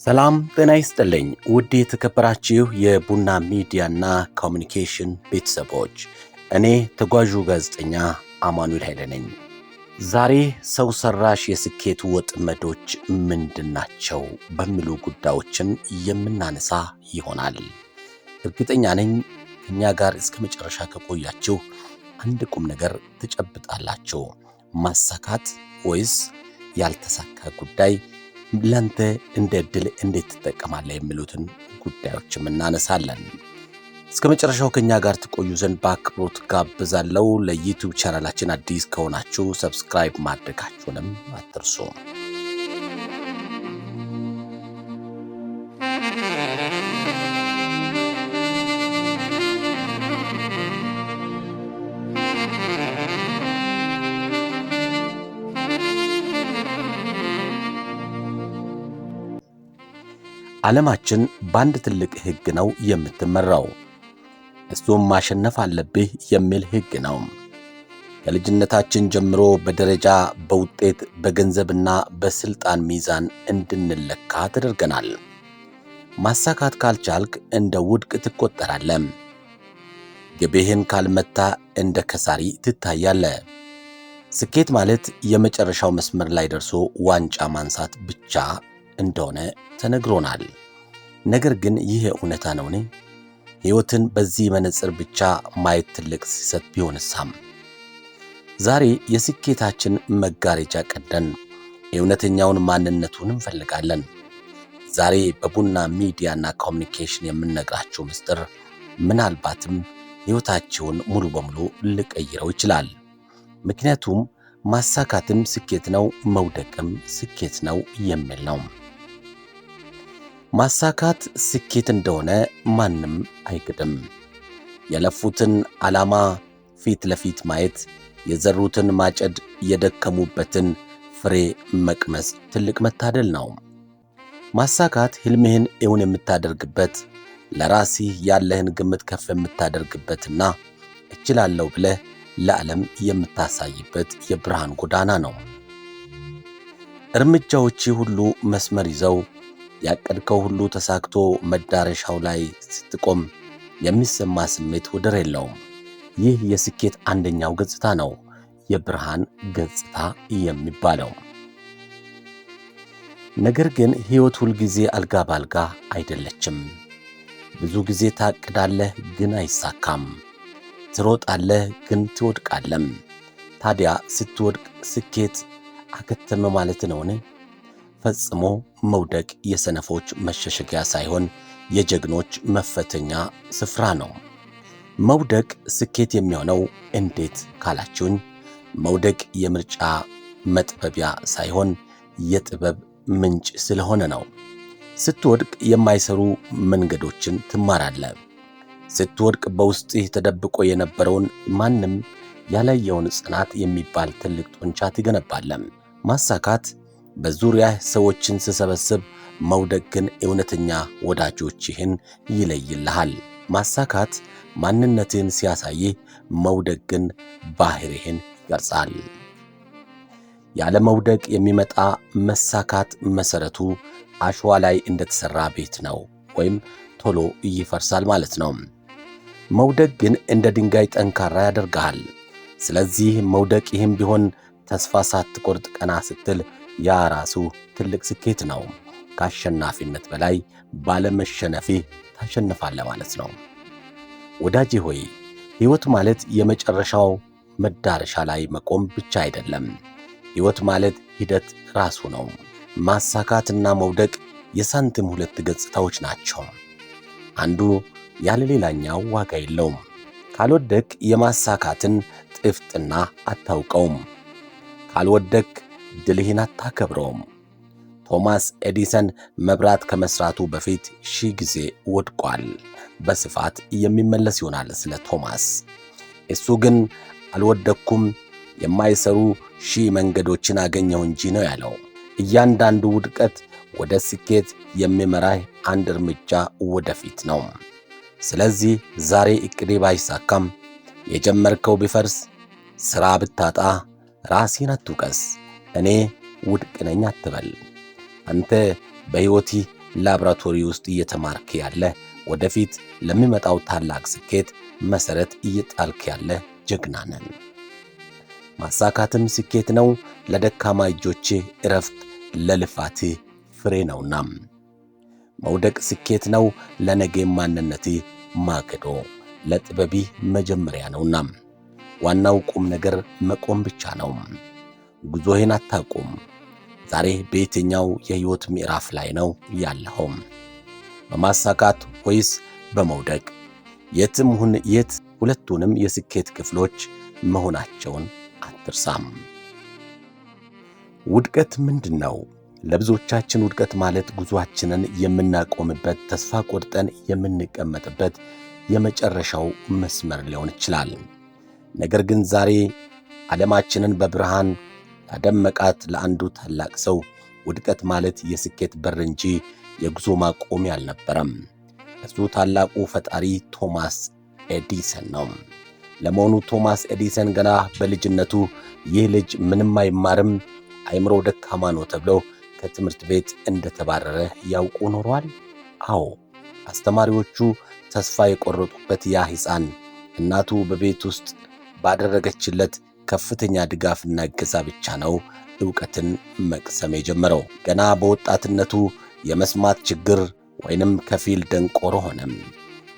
ሰላም ጤና ይስጥልኝ ውድ የተከበራችሁ የቡና ሚዲያና ኮሙኒኬሽን ቤተሰቦች፣ እኔ ተጓዡ ጋዜጠኛ አማኑኤል ኃይለ ነኝ። ዛሬ ሰው ሰራሽ የስኬት ወጥመዶች ምንድናቸው በሚሉ ጉዳዮችን የምናነሳ ይሆናል። እርግጠኛ ነኝ ከኛ ጋር እስከ መጨረሻ ከቆያችሁ አንድ ቁም ነገር ትጨብጣላችሁ። ማሳካት ወይስ ያልተሳካ ጉዳይ ለንተ እንደ ዕድል እንዴት ትጠቀማለህ የሚሉትን ጉዳዮችም እናነሳለን። እስከ መጨረሻው ከኛ ጋር ትቆዩ ዘንድ በአክብሮት ጋብዛለሁ። ለዩቲዩብ ቻናላችን አዲስ ከሆናችሁ ሰብስክራይብ ማድረጋችሁንም አትርሱ። ዓለማችን በአንድ ትልቅ ሕግ ነው የምትመራው። እሱም ማሸነፍ አለብህ የሚል ሕግ ነው። ከልጅነታችን ጀምሮ በደረጃ፣ በውጤት፣ በገንዘብና በስልጣን ሚዛን እንድንለካ ተደርገናል። ማሳካት ካልቻልክ እንደ ውድቅ ትቆጠራለህ። ግብህን ካልመታ እንደ ከሳሪ ትታያለህ። ስኬት ማለት የመጨረሻው መስመር ላይ ደርሶ ዋንጫ ማንሳት ብቻ እንደሆነ ተነግሮናል። ነገር ግን ይህ እውነታ ነውን? ሕይወትን በዚህ መነጽር ብቻ ማየት ትልቅ ስህተት ቢሆንሳም? ዛሬ የስኬታችን መጋረጃ ቀደን የእውነተኛውን ማንነቱን እንፈልጋለን። ዛሬ በቡና ሚዲያና ኮሙኒኬሽን የምንነግራችሁ ምስጢር ምናልባትም ሕይወታችሁን ሙሉ በሙሉ ሊቀይረው ይችላል። ምክንያቱም ማሳካትም ስኬት ነው፣ መውደቅም ስኬት ነው የሚል ነው። ማሳካት ስኬት እንደሆነ ማንም አይክድም። የለፉትን ዓላማ ፊት ለፊት ማየት፣ የዘሩትን ማጨድ፣ የደከሙበትን ፍሬ መቅመስ ትልቅ መታደል ነው። ማሳካት ሕልምህን እውን የምታደርግበት፣ ለራስህ ያለህን ግምት ከፍ የምታደርግበትና እችላለሁ ብለህ ለዓለም የምታሳይበት የብርሃን ጎዳና ነው። እርምጃዎች ሁሉ መስመር ይዘው ያቀድከው ሁሉ ተሳክቶ መዳረሻው ላይ ስትቆም የሚሰማ ስሜት ወደር የለውም። ይህ የስኬት አንደኛው ገጽታ ነው፣ የብርሃን ገጽታ የሚባለው። ነገር ግን ሕይወት ሁል ጊዜ አልጋ ባልጋ አይደለችም። ብዙ ጊዜ ታቅዳለህ ግን አይሳካም። ትሮጣለህ ግን ትወድቃለህ። ታዲያ ስትወድቅ ስኬት አከተመ ማለት ነውን? ፈጽሞ መውደቅ የሰነፎች መሸሸጊያ ሳይሆን የጀግኖች መፈተኛ ስፍራ ነው። መውደቅ ስኬት የሚሆነው እንዴት ካላችሁኝ፣ መውደቅ የምርጫ መጥበቢያ ሳይሆን የጥበብ ምንጭ ስለሆነ ነው። ስትወድቅ የማይሰሩ መንገዶችን ትማራለህ። ስትወድቅ በውስጥህ ተደብቆ የነበረውን ማንም ያላየውን ጽናት የሚባል ትልቅ ጡንቻ ትገነባለህ። ማሳካት በዙሪያህ ሰዎችን ስሰበስብ፣ መውደቅ ግን እውነተኛ ወዳጆችህን ይለይልሃል። ማሳካት ማንነትህን ሲያሳይህ፣ መውደቅ ግን ባህሪህን ይቀርጻል። ያለ መውደቅ የሚመጣ መሳካት መሰረቱ አሸዋ ላይ እንደተሰራ ቤት ነው፣ ወይም ቶሎ ይፈርሳል ማለት ነው። መውደቅ ግን እንደ ድንጋይ ጠንካራ ያደርግሃል። ስለዚህ መውደቅ ይህም ቢሆን ተስፋ ሳትቆርጥ ቀና ስትል ያ ራሱ ትልቅ ስኬት ነው። ከአሸናፊነት በላይ ባለመሸነፍህ ታሸንፋለህ ማለት ነው። ወዳጄ ሆይ፣ ሕይወት ማለት የመጨረሻው መዳረሻ ላይ መቆም ብቻ አይደለም። ሕይወት ማለት ሂደት ራሱ ነው። ማሳካትና መውደቅ የሳንቲም ሁለት ገጽታዎች ናቸው። አንዱ ያለ ሌላኛው ዋጋ የለውም። ካልወደቅ የማሳካትን ጥፍጥና አታውቀውም። ካልወደቅ ድልህን አታከብረውም። ቶማስ ኤዲሰን መብራት ከመስራቱ በፊት 1000 ጊዜ ወድቋል። በስፋት የሚመለስ ይሆናል ስለ ቶማስ። እሱ ግን አልወደኩም፣ የማይሰሩ 1000 መንገዶችን አገኘው እንጂ ነው ያለው። እያንዳንዱ ውድቀት ወደ ስኬት የሚመራህ አንድ እርምጃ ወደፊት ነው። ስለዚህ ዛሬ እቅዴ ባይሳካም፣ የጀመርከው ቢፈርስ፣ ሥራ ብታጣ ራስህን አትውቀስ። እኔ ውድቅ ነኝ አትበል። አንተ በሕይወትህ ላብራቶሪ ውስጥ እየተማርክ ያለ ወደፊት ለሚመጣው ታላቅ ስኬት መሰረት እየጣልክ ያለ ጀግና ነን። ማሳካትም ስኬት ነው፣ ለደካማ እጆች እረፍት፣ ለልፋት ፍሬ ነውና። መውደቅ ስኬት ነው፣ ለነገ ማንነት ማገዶ፣ ለጥበቢ መጀመሪያ ነውና። ዋናው ቁም ነገር መቆም ብቻ ነው። ጉዞህን አታቁም። ዛሬ በየትኛው የህይወት ምዕራፍ ላይ ነው ያለኸው? በማሳካት ወይስ በመውደቅ? የትም ሁን የት ሁለቱንም የስኬት ክፍሎች መሆናቸውን አትርሳም። ውድቀት ምንድነው? ለብዙዎቻችን ውድቀት ማለት ጉዞአችንን የምናቆምበት፣ ተስፋ ቆርጠን የምንቀመጥበት የመጨረሻው መስመር ሊሆን ይችላል። ነገር ግን ዛሬ ዓለማችንን በብርሃን ያደመቃት ለአንዱ ታላቅ ሰው ውድቀት ማለት የስኬት በር እንጂ የጉዞ ማቆሚያ አልነበረም። እሱ ታላቁ ፈጣሪ ቶማስ ኤዲሰን ነው። ለመሆኑ ቶማስ ኤዲሰን ገና በልጅነቱ ይህ ልጅ ምንም አይማርም፣ አይምሮ ደካማ ነው ተብሎ ከትምህርት ቤት እንደተባረረ ያውቁ ኖሯል? አዎ፣ አስተማሪዎቹ ተስፋ የቆረጡበት ያ ሕፃን እናቱ በቤት ውስጥ ባደረገችለት ከፍተኛ ድጋፍና እገዛ ብቻ ነው ዕውቀትን መቅሰም የጀመረው። ገና በወጣትነቱ የመስማት ችግር ወይንም ከፊል ደንቆሮ ሆነም።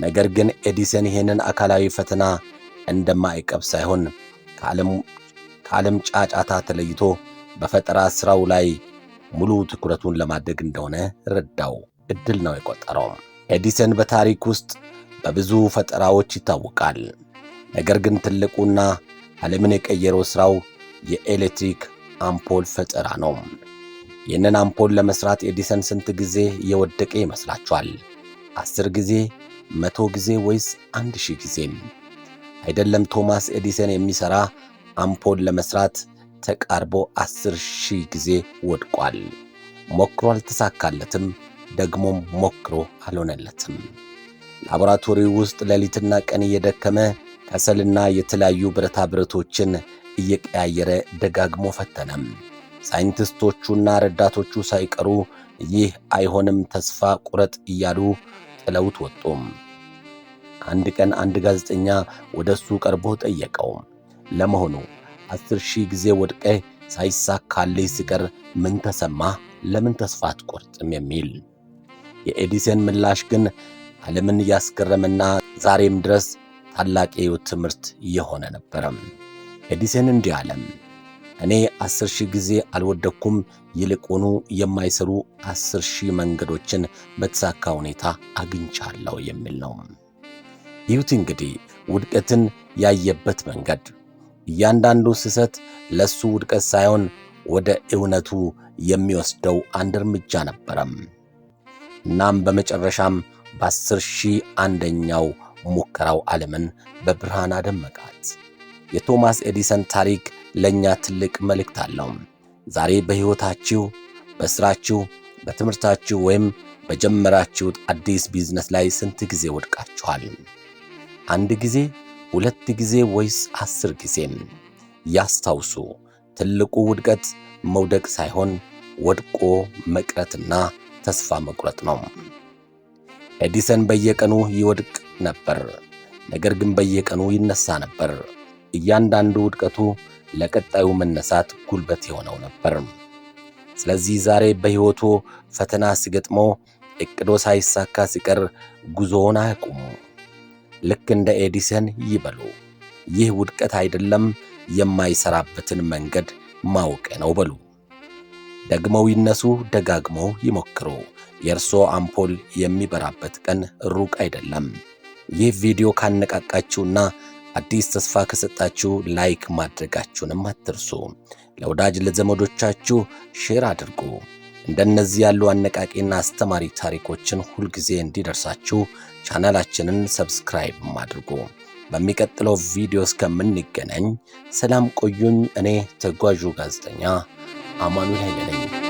ነገር ግን ኤዲሰን ይሄንን አካላዊ ፈተና እንደማይቀብ ሳይሆን ከዓለም ጫጫታ ተለይቶ በፈጠራ ሥራው ላይ ሙሉ ትኩረቱን ለማድረግ እንደሆነ ረዳው። ዕድል ነው የቆጠረው። ኤዲሰን በታሪክ ውስጥ በብዙ ፈጠራዎች ይታወቃል። ነገር ግን ትልቁና ዓለምን የቀየረው ሥራው የኤሌክትሪክ አምፖል ፈጠራ ነው። ይህንን አምፖል ለመስራት ኤዲሰን ስንት ጊዜ የወደቀ ይመስላችኋል? 10 ጊዜ፣ 100 ጊዜ ወይስ 1000 ጊዜ? አይደለም። ቶማስ ኤዲሰን የሚሠራ አምፖል ለመስራት ተቃርቦ 10,000 ጊዜ ወድቋል። ሞክሮ አልተሳካለትም፣ ደግሞም ሞክሮ አልሆነለትም። ላቦራቶሪው ውስጥ ሌሊትና ቀን እየደከመ ከሰልና የተለያዩ ብረታ ብረቶችን እየቀያየረ ደጋግሞ ፈተነም። ሳይንቲስቶቹና ረዳቶቹ ሳይቀሩ ይህ አይሆንም፣ ተስፋ ቁረጥ እያሉ ጥለውት ወጡም። አንድ ቀን አንድ ጋዜጠኛ ወደሱ ቀርቦ ጠየቀው፣ ለመሆኑ 10,000 ጊዜ ወድቀህ ሳይሳካልህ ሲቀር ምን ተሰማህ? ለምን ተስፋ አትቆርጥም? የሚል። የኤዲሰን ምላሽ ግን ዓለምን ያስገረመና ዛሬም ድረስ ታላቅ የሕይወት ትምህርት የሆነ ነበረም። ኤዲሰን እንዲህ አለም፣ እኔ 10,000 ጊዜ አልወደኩም፣ ይልቁኑ የማይሰሩ 10,000 መንገዶችን በተሳካ ሁኔታ አግኝቻለሁ የሚል ነው። ይሁት እንግዲህ ውድቀትን ያየበት መንገድ። እያንዳንዱ ስህተት ለሱ ውድቀት ሳይሆን ወደ እውነቱ የሚወስደው አንድ እርምጃ ነበረም። እናም በመጨረሻም በ10,001ኛው ሙከራው ዓለምን በብርሃን አደመቃት። የቶማስ ኤዲሰን ታሪክ ለእኛ ትልቅ መልእክት አለው። ዛሬ በሕይወታችሁ፣ በሥራችሁ፣ በትምህርታችሁ ወይም በጀመራችሁት አዲስ ቢዝነስ ላይ ስንት ጊዜ ወድቃችኋል? 1 ጊዜ፣ 2 ጊዜ ወይስ 10 ጊዜም? ያስታውሱ፣ ትልቁ ውድቀት መውደቅ ሳይሆን ወድቆ መቅረትና ተስፋ መቁረጥ ነው። ኤዲሰን በየቀኑ ይወድቅ ነበር፣ ነገር ግን በየቀኑ ይነሳ ነበር። እያንዳንዱ ውድቀቱ ለቀጣዩ መነሳት ጉልበት የሆነው ነበር። ስለዚህ ዛሬ በሕይወቱ ፈተና ሲገጥሞ፣ እቅዶ ሳይሳካ ሲቀር ጉዞውን አያቁሙ። ልክ እንደ ኤዲሰን ይበሉ፣ ይህ ውድቀት አይደለም፣ የማይሰራበትን መንገድ ማወቅ ነው በሉ። ደግመው ይነሱ፣ ደጋግመው ይሞክሩ። የእርሶ አምፖል የሚበራበት ቀን ሩቅ አይደለም። ይህ ቪዲዮ ካነቃቃችሁና አዲስ ተስፋ ከሰጣችሁ ላይክ ማድረጋችሁንም አትርሱ። ለወዳጅ ለዘመዶቻችሁ ሼር አድርጉ። እንደነዚህ ያሉ አነቃቂና አስተማሪ ታሪኮችን ሁልጊዜ እንዲደርሳችሁ ቻናላችንን ሰብስክራይብ አድርጉ። በሚቀጥለው ቪዲዮ እስከምንገናኝ ሰላም ቆዩኝ። እኔ ተጓዡ ጋዜጠኛ አማኑኤል ኃይሌ ነኝ።